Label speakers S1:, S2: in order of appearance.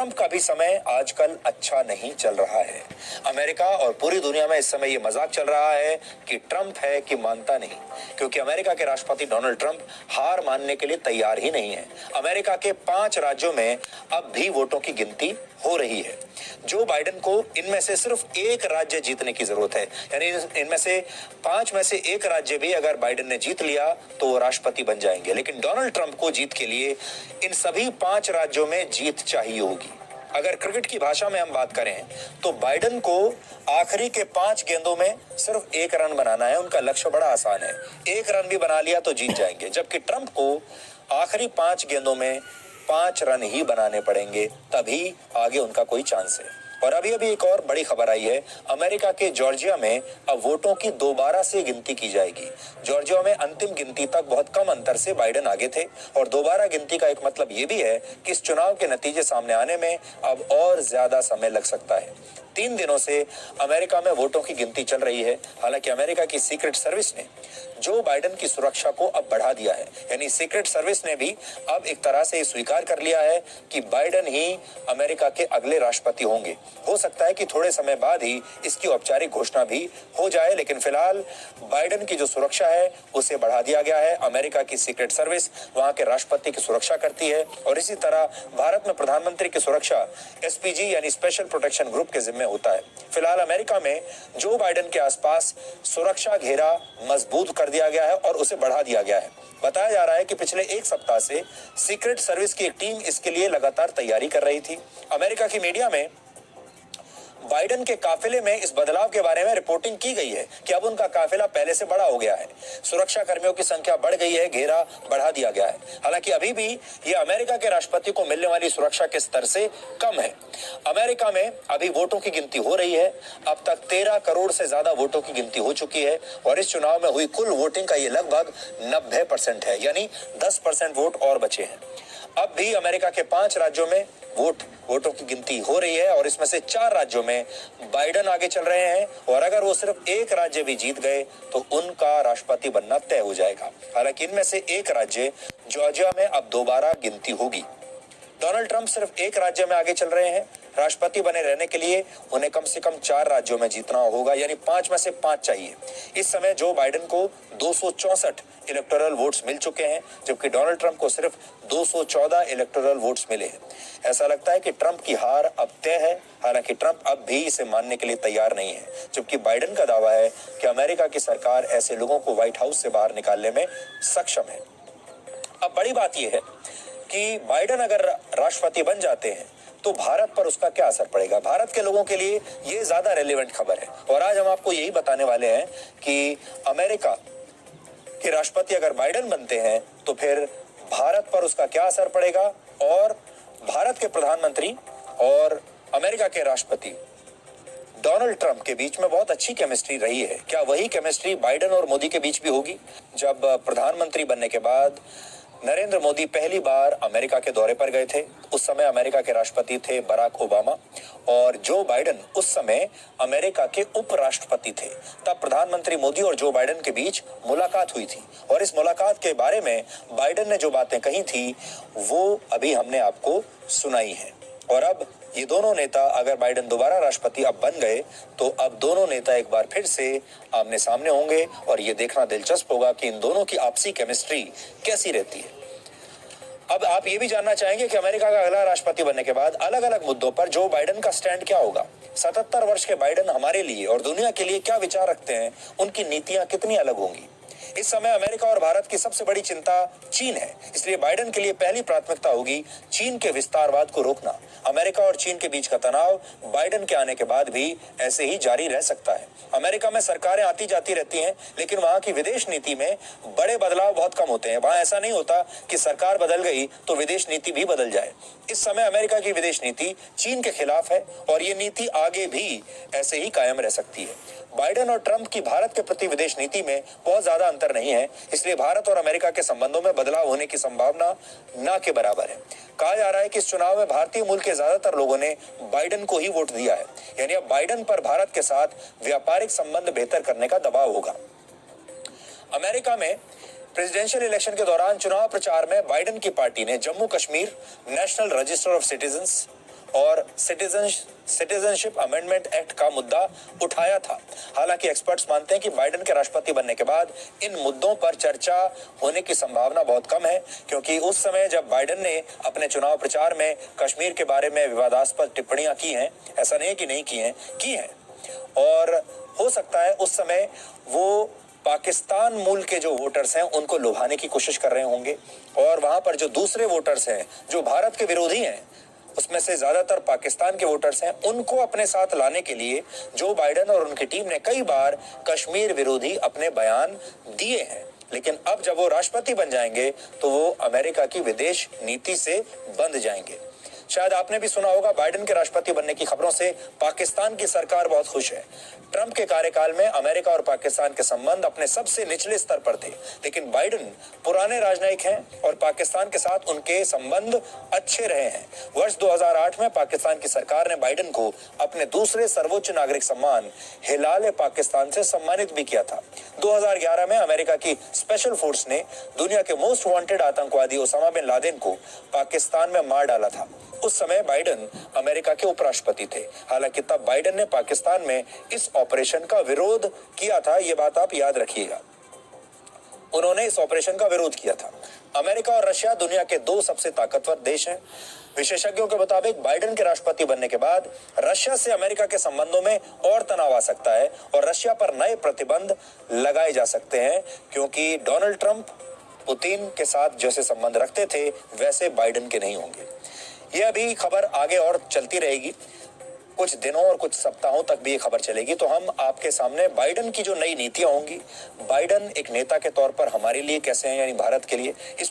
S1: Trump का भी समय आजकल अच्छा नहीं चल रहा है। अमेरिका और पूरी दुनिया में इस समय ये मजाक चल रहा है कि ट्रंप है कि मानता नहीं, क्योंकि अमेरिका के राष्ट्रपति डोनाल्ड ट्रंप हार मानने के लिए तैयार ही नहीं है। अमेरिका के 5 राज्यों में अब भी वोटों की गिनती हो रही है। जो बाइडेन को इनमें से सिर्फ एक राज्य जीतने की जरूरत है, यानी इनमें से 5 में से एक राज्य भी अगर बाइडेन ने जीत लिया तो वो राष्ट्रपति बन जाएंगे। लेकिन डोनाल्ड ट्रंप को जीत के लिए इन सभी 5 राज्यों में जीत चाहिए होगी। अगर क्रिकेट की भाषा में हम बात करें तो बाइडेन को आखिरी के 5 गेंदों में सिर्फ 1 रन बनाना है। उनका लक्ष्य बड़ा आसान है, 1 रन भी बना लिया तो जीत जाएंगे। जबकि ट्रंप को आखिरी 5 गेंदों में 5 रन ही बनाने पड़ेंगे, तभी आगे उनका कोई चांस है। और अभी एक और बड़ी खबर आई है। अमेरिका के जॉर्जिया में अब वोटों की दोबारा से गिनती की जाएगी। जॉर्जिया में अंतिम गिनती तक बहुत कम अंतर से बाइडेन आगे थे, और दोबारा गिनती का एक मतलब ये भी है कि इस चुनाव के नतीजे सामने आने में अब और ज्यादा समय लग सकता है। 3 दिनों से अमेरिका में वोटों की गिनती चल रही है। हालांकि अमेरिका की सीक्रेट सर्विस ने जो बाइडेन की सुरक्षा को अब बढ़ा दिया है, यानी सीक्रेट सर्विस ने भी अब एक तरह से स्वीकार कर लिया है कि बाइडेन ही अमेरिका के अगले राष्ट्रपति होंगे। हो सकता है कि थोड़े समय बाद ही इसकी औपचारिक घोषणा भी हो जाए, लेकिन फिलहाल बाइडेन की जो सुरक्षा है उसे बढ़ा दिया गया है। अमेरिका की सीक्रेट सर्विस वहां के राष्ट्रपति की सुरक्षा करती है, और इसी तरह भारत में प्रधानमंत्री की सुरक्षा एसपीजी यानी स्पेशल प्रोटेक्शन ग्रुप के जिम्मे होता है। फिलहाल अमेरिका में जो बाइडेन के आसपास सुरक्षा घेरा मजबूत कर दिया गया है और उसे बढ़ा दिया गया है। बताया जा रहा है कि पिछले 1 सप्ताह से सीक्रेट सर्विस की एक टीम इसके लिए लगातार तैयारी कर रही थी। अमेरिका की मीडिया में बाइडेन के काफिले में इस बदलाव के बारे में रिपोर्टिंग की गई है कि अब उनका काफिला पहले से बड़ा हो गया है, सुरक्षा कर्मियों की संख्या बढ़ गई है, घेरा बढ़ा दिया गया है। हालांकि अभी भी ये अमेरिका के राष्ट्रपति को मिलने वाली सुरक्षा के स्तर से कम है। अमेरिका में अभी वोटों की गिनती हो रही है। अब तक 13 करोड़ से ज्यादा वोटों की गिनती हो चुकी है, और इस चुनाव में हुई कुल वोटिंग का ये लगभग 90% है, यानी 10% वोट और बचे हैं। अब भी अमेरिका के 5 राज्यों में वोटों की गिनती हो रही है, और इसमें से 4 राज्यों में बाइडेन आगे चल रहे हैं, और अगर वो सिर्फ एक राज्य भी जीत गए तो उनका राष्ट्रपति बनना तय हो जाएगा। हालांकि इनमें से एक राज्य जॉर्जिया में अब दोबारा गिनती होगी। डोनाल्ड ट्रंप सिर्फ एक राज्य में आगे चल रहे हैं। राष्ट्रपति बने रहने के लिए उन्हें कम से कम 4 राज्यों में जीतना होगा, यानी 5 में से 5 चाहिए। इस समय जो बाइडेन को 264 इलेक्टोरल वोट्स मिल चुके हैं, जबकि डोनाल्ड ट्रंप को सिर्फ 214 इलेक्टोरल वोट्स मिले हैं। ऐसा लगता है कि ट्रंप की हार अब तय है। हालांकि ट्रंप अब भी इसे मानने के लिए तैयार नहीं है, जबकि बाइडेन का दावा है कि अमेरिका की सरकार ऐसे लोगों को व्हाइट हाउस से बाहर निकालने में सक्षम है। अब बड़ी बात यह है कि बाइडेन अगर राष्ट्रपति बन जाते हैं तो भारत पर उसका क्या असर पड़ेगा। भारत के लोगों के लिए ये ज्यादा रेलेवेंट खबर है, और आज हम आपको यही बताने वाले हैं कि अमेरिका के राष्ट्रपति अगर बाइडेन बनते हैं तो फिर भारत पर उसका क्या असर पड़ेगा, और भारत के प्रधानमंत्री और अमेरिका के राष्ट्रपति डोनाल्ड ट्रंप के बीच में बहुत अच्छी केमिस्ट्री रही है। क्या वही केमिस्ट्री बाइडेन और मोदी के बीच भी होगी? जब प्रधानमंत्री बनने के बाद नरेंद्र मोदी पहली बार अमेरिका के दौरे पर गए थे, उस समय अमेरिका के राष्ट्रपति थे बराक ओबामा, और जो बाइडेन उस समय अमेरिका के उपराष्ट्रपति थे। तब प्रधानमंत्री मोदी और जो बाइडेन के बीच मुलाकात हुई थी, और इस मुलाकात के बारे में बाइडेन ने जो बातें कही थी वो अभी हमने आपको सुनाई है। और अब ये दोनों नेता, अगर बाइडेन दोबारा राष्ट्रपति अब बन गए तो अब दोनों नेता एक बार फिर से आमने सामने होंगे, और ये देखना दिलचस्प होगा कि इन दोनों की आपसी केमिस्ट्री कैसी रहती है। अब आप ये भी जानना चाहेंगे कि अमेरिका का अगला राष्ट्रपति बनने के बाद अलग अलग मुद्दों पर जो बाइडेन का स्टैंड क्या होगा। 77 वर्ष के बाइडेन हमारे लिए और दुनिया के लिए क्या विचार रखते हैं, उनकी नीतियां कितनी अलग होंगी। इस समय अमेरिका और भारत की सबसे बड़ी चिंता चीन है, इसलिए बाइडेन के लिए पहली प्राथमिकता होगी चीन के विस्तारवाद को रोकना। अमेरिका और चीन के बीच का तनाव बाइडेन के आने के बाद भी ऐसे ही जारी रह सकता है। अमेरिका में सरकारें आती जाती रहती हैं, लेकिन वहां की विदेश नीति में बड़े बदलाव बहुत कम होते हैं। वहां ऐसा नहीं होता कि सरकार बदल गई तो विदेश नीति भी बदल जाए। इस समय अमेरिका की विदेश नीति चीन के खिलाफ है, और ये नीति आगे भी ऐसे ही कायम रह सकती है। बाइडेन और ट्रंप की भारत के प्रति विदेश नीति में बहुत ज्यादा अंतर नहीं है, इसलिए भारत और अमेरिका के संबंधों में बदलाव होने की संभावना ना के बराबर है। कहा जा रहा है कि इस चुनाव में भारतीय मूल के ज्यादातर लोगों ने बाइडेन को ही वोट दिया है, यानी अब बाइडेन पर भारत के साथ व्यापारिक संबंध बेहतर करने का दबाव होगा। अमेरिका में प्रेसिडेंशियल इलेक्शन के दौरान चुनाव प्रचार में बाइडेन की पार्टी ने Jammu Kashmir, national register of citizens और सिटीजनशिप अमेंडमेंट एक्ट का मुद्दा उठाया था। हालांकि एक्सपर्ट्स मानते हैं कि बाइडेन के राष्ट्रपति बनने के बाद इन मुद्दों पर चर्चा होने की संभावना बहुत कम है, क्योंकि उस समय जब बाइडेन ने अपने चुनाव प्रचार में कश्मीर के बारे में विवादास्पद टिप्पणियां की हैं, ऐसा नहीं कि नहीं की हैं, और हो सकता है उस समय वो पाकिस्तान मूल के जो वोटर्स हैं उनको लुभाने की कोशिश कर रहे होंगे, और वहां पर जो दूसरे वोटर्स हैं जो भारत के विरोधी हैं, उसमें से ज्यादातर पाकिस्तान के वोटर्स हैं, उनको अपने साथ लाने के लिए जो बाइडेन और उनकी टीम ने कई बार कश्मीर विरोधी अपने बयान दिए हैं। लेकिन अब जब वो राष्ट्रपति बन जाएंगे तो वो अमेरिका की विदेश नीति से बंध जाएंगे। शायद आपने भी सुना होगा, बाइडेन के राष्ट्रपति बनने की खबरों से पाकिस्तान की सरकार बहुत खुश है। ट्रंप के कार्यकाल में अमेरिका और पाकिस्तान के संबंध अपने सबसे निचले स्तर पर थे, लेकिन बाइडेन पुराने राजनयिक हैं और पाकिस्तान के साथ उनके संबंध अच्छे रहे हैं। वर्ष 2008 में पाकिस्तान की सरकार ने बाइडेन को अपने दूसरे सर्वोच्च नागरिक सम्मान हिलाल पाकिस्तान से सम्मानित भी किया था। 2011 में अमेरिका की स्पेशल फोर्स ने दुनिया के मोस्ट वांटेड आतंकवादी ओसामा बिन लादेन को पाकिस्तान में मार डाला था। उस समय बाइडेन अमेरिका के उपराष्ट्रपति थे। हालांकि तब बाइडेन ने पाकिस्तान में इस ऑपरेशन का विरोध किया था, ये बात आप याद रखिएगा। उन्होंने इस ऑपरेशन का विरोध किया था। अमेरिका और रशिया दुनिया के दो सबसे ताकतवर देश हैं। विशेषज्ञों के मुताबिक बाइडेन के राष्ट्रपति बनने के बाद रशिया से अमेरिका के संबंधों में और तनाव आ सकता है और रशिया पर नए प्रतिबंध लगाए जा सकते हैं, क्योंकि डोनाल्ड ट्रंप पुतिन के साथ जैसे संबंध रखते थे वैसे बाइडेन के नहीं होंगे। यह अभी खबर आगे और चलती रहेगी, कुछ दिनों और कुछ सप्ताहों तक भी ये खबर चलेगी, तो हम आपके सामने बाइडेन की जो नई नीतियां होंगी, बाइडेन एक नेता के तौर पर हमारे लिए कैसे हैं, यानी भारत के लिए, इस